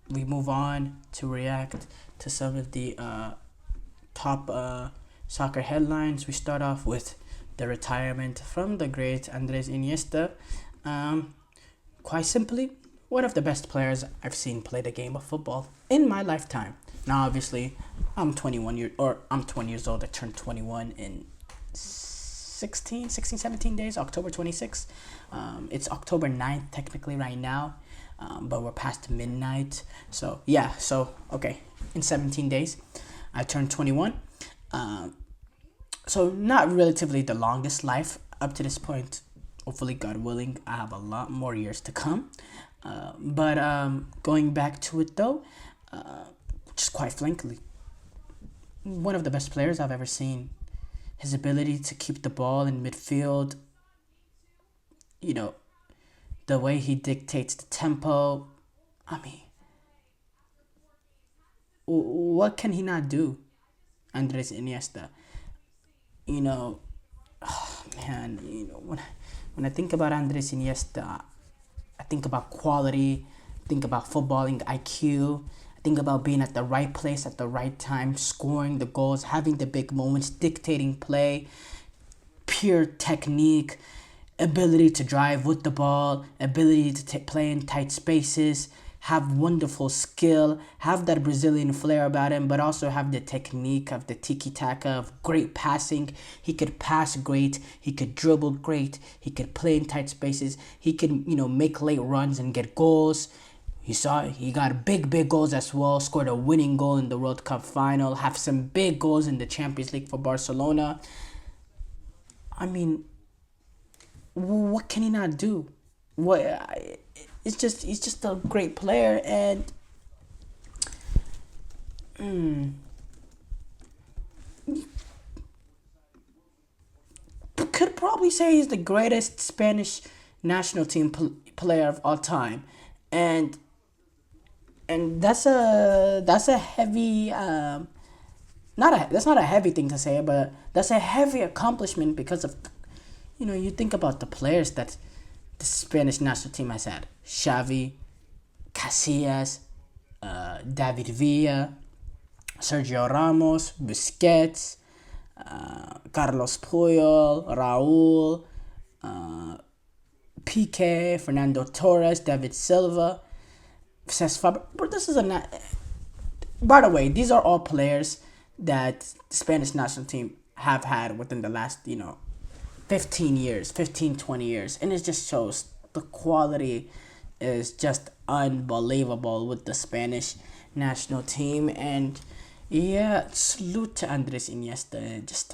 we move on to react to some of the top soccer headlines. We start off with the retirement from the great Andres Iniesta. Um, Quite simply, one of the best players I've seen play the game of football in my lifetime. Now, obviously, I'm 20 years old. I turned 21 in 16, 17 days, October 26th. It's October 9th technically right now, but we're past midnight. So, yeah, okay, in 17 days, I turned 21. Um, so, not relatively the longest life up to this point. Hopefully, God willing, I have a lot more years to come. But going back to it though, just quite frankly, one of the best players I've ever seen. His ability to keep the ball in midfield, you know, the way he dictates the tempo. I mean, what can he not do? Andres Iniesta. You know, man, when I think about Andres Iniesta, I think about quality, think about footballing IQ, I think about being at the right place at the right time, scoring the goals, having the big moments, dictating play, pure technique, ability to drive with the ball, ability to play in tight spaces, have wonderful skill, have that Brazilian flair about him, but also have the technique of the tiki taka of great passing. He could pass great, he could dribble great, he could play in tight spaces, he could, make late runs and get goals. You saw it. He got big goals as well, scored a winning goal in the World Cup final, have some big goals in the Champions League for Barcelona. I mean, what can he not do? What it's just he's just a great player, and could probably say he's the greatest Spanish national team player of all time, and that's a heavy not a that's not a heavy thing to say, but that's a heavy accomplishment because of you think about the players that the Spanish national team has had: Xavi, Casillas, David Villa, Sergio Ramos, Busquets, Carlos Puyol, Raúl, Piqué, Fernando Torres, David Silva, Cesc Fabregas. But this is by the way, these are all players that the Spanish national team have had within the last 15 years, 15, 20 years. And it just shows the quality is just unbelievable with the Spanish national team. And yeah, salute to Andres Iniesta. Just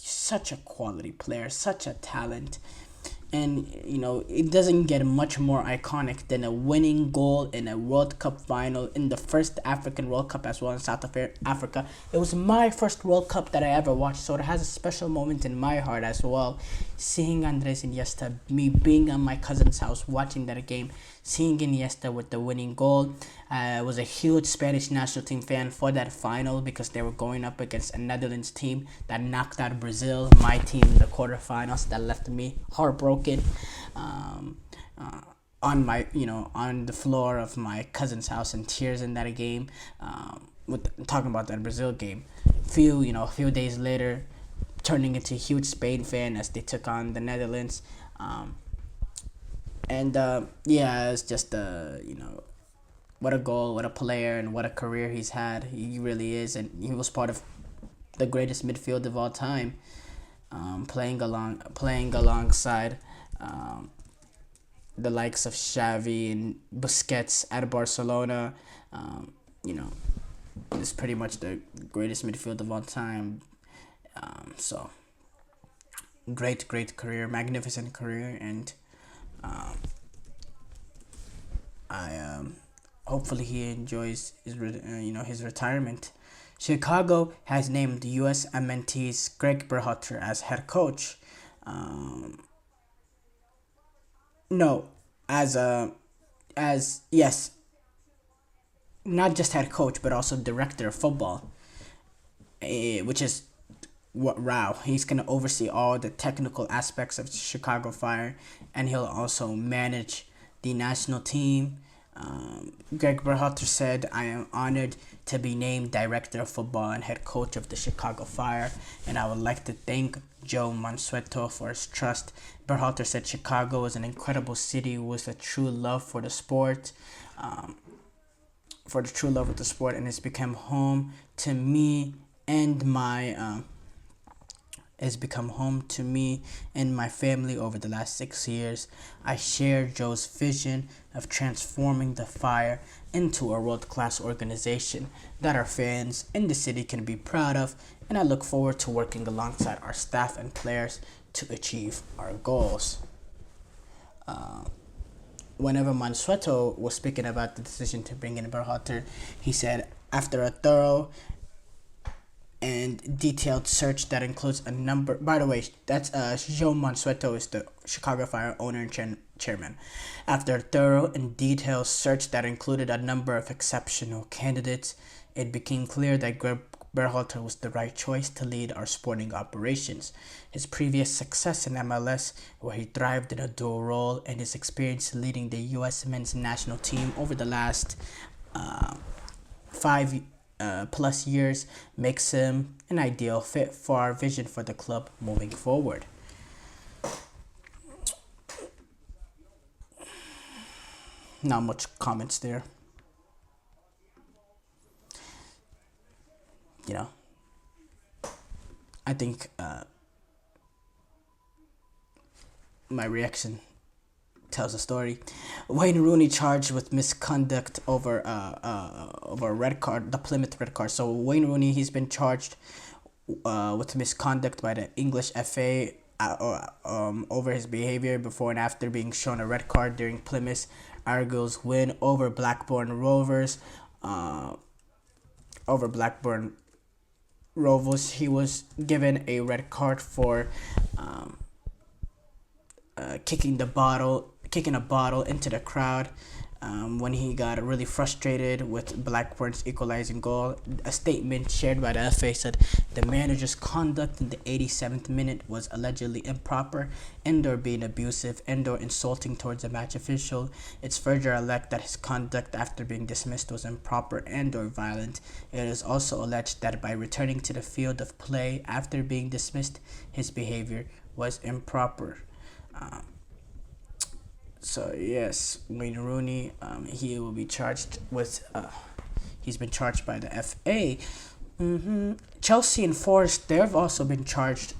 such a quality player, such a talent. And it doesn't get much more iconic than a winning goal in a World Cup final, in the first African World Cup as well in South Africa. It was my first World Cup that I ever watched, so it has a special moment in my heart as well. Seeing Andres Iniesta, me being at my cousin's house watching that game, seeing Iniesta with the winning goal. I was a huge Spanish national team fan for that final because they were going up against a Netherlands team that knocked out Brazil, my team, in the quarterfinals. That left me heartbroken. On my, on the floor of my cousin's house in tears in that game. With talking about that Brazil game, a few days later, turning into a huge Spain fan as they took on the Netherlands. Yeah, it's just what a goal, what a player, and what a career he's had. He really is, and he was part of the greatest midfield of all time. Playing alongside the likes of Xavi and Busquets at Barcelona. It's pretty much the greatest midfield of all time. So great career, magnificent career, and I hopefully he enjoys his retirement. Chicago has named USMNT's Greg Berhalter as head coach. No, as yes, not just head coach but also director of football, which is what Rao. He's gonna oversee all the technical aspects of Chicago Fire, and he'll also manage the national team. Greg Berhalter said, "I am honored to be named director of football and head coach of the Chicago Fire, and I would like to thank Joe Mansueto for his trust." Berhalter said Chicago is an incredible city with a true love for the sport, and it's become home to me and my has become home to me and my family over the last 6 years. I share Joe's vision of transforming the Fire into a world class organization that our fans in the city can be proud of, and I look forward to working alongside our staff and players to achieve our goals. Whenever Mansueto was speaking about the decision to bring in Berhalter, he said, after a thorough and detailed search that includes a number. By the way, that's Joe Mansueto is the Chicago Fire owner and chairman. After a thorough and detailed search that included a number of exceptional candidates, it became clear that Greg Berhalter was the right choice to lead our sporting operations. His previous success in MLS, where he thrived in a dual role, and his experience leading the U.S. men's national team over the last 5+ years makes him an ideal fit for our vision for the club moving forward. Not much comments there. You know, I think my reaction tells a story. Wayne Rooney charged with misconduct over a red card, the Plymouth red card. So Wayne Rooney, he's been charged with misconduct by the English FA over his behavior before and after being shown a red card during Plymouth Argyle's win over Blackburn Rovers. He was given a red card for kicking a bottle into the crowd when he got really frustrated with Blackburn's equalizing goal. A statement shared by the FA said the manager's conduct in the 87th minute was allegedly improper and/or being abusive and/or insulting towards a match official. It's further alleged that his conduct after being dismissed was improper and/or violent. It is also alleged that by returning to the field of play after being dismissed, his behavior was improper. So yes, Wayne Rooney, he will be charged with. He's been charged by the FA. Chelsea and Forest, they've also been charged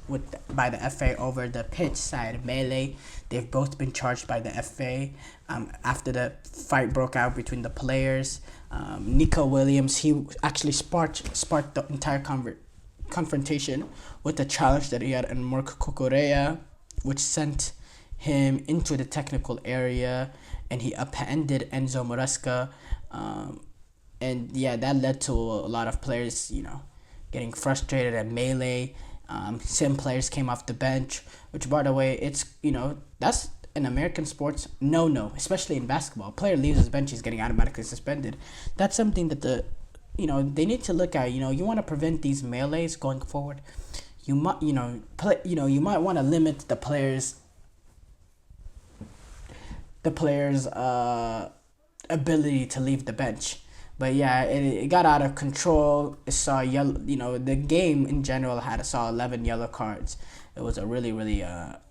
by the FA over the pitch side melee. They've both been charged by the FA after the fight broke out between the players. Nico Williams, he actually sparked the entire confrontation with the challenge that he had in Mark Cucurella, which sent him into the technical area, and he upended Enzo Maresca, and yeah, that led to a lot of players, getting frustrated at melee. Some players came off the bench, which, by the way, it's that's in American sports no, especially in basketball. A player leaves his bench, he's getting automatically suspended. That's something that they need to look at. You want to prevent these melees going forward. You might you might want to limit the players' ability to leave the bench. But yeah, it got out of control. It saw the game in general saw 11 yellow cards. It was a really, really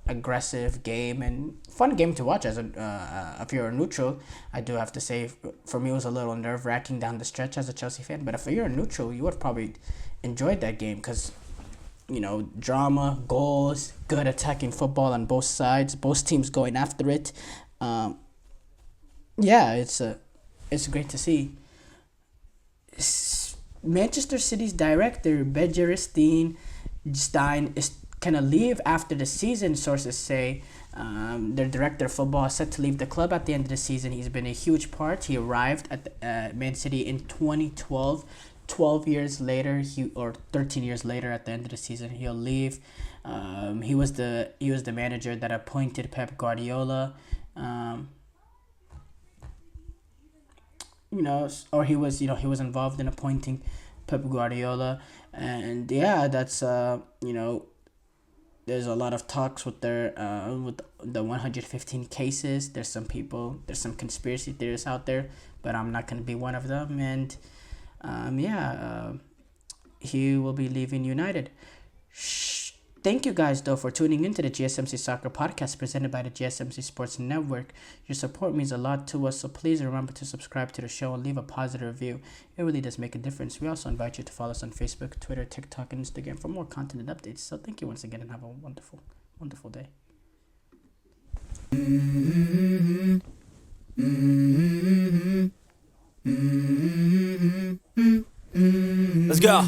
aggressive game and fun game to watch if you're a neutral. I do have to say, for me, it was a little nerve-wracking down the stretch as a Chelsea fan. But if you're a neutral, you would probably enjoyed that game because, drama, goals, good attacking football on both sides, both teams going after it. It's great to see. Manchester City's director Stein is gonna leave after the season. Sources say their director of football is set to leave the club at the end of the season. He's been a huge part. He arrived at Man City in 2012. 12 years later, 13 years later, at the end of the season, he'll leave. He was the manager that appointed Pep Guardiola. He was involved in appointing Pep Guardiola, and yeah, that's There's a lot of talks with the 115 cases. There's some conspiracy theorists out there, but I'm not gonna be one of them. And yeah, he will be leaving United. Thank you guys though for tuning into the GSMC Soccer Podcast presented by the GSMC Sports Network. Your support means a lot to us, so please remember to subscribe to the show and leave a positive review. It really does make a difference. We also invite you to follow us on Facebook, Twitter, TikTok, and Instagram for more content and updates. So thank you once again and have a wonderful, wonderful day. Let's go.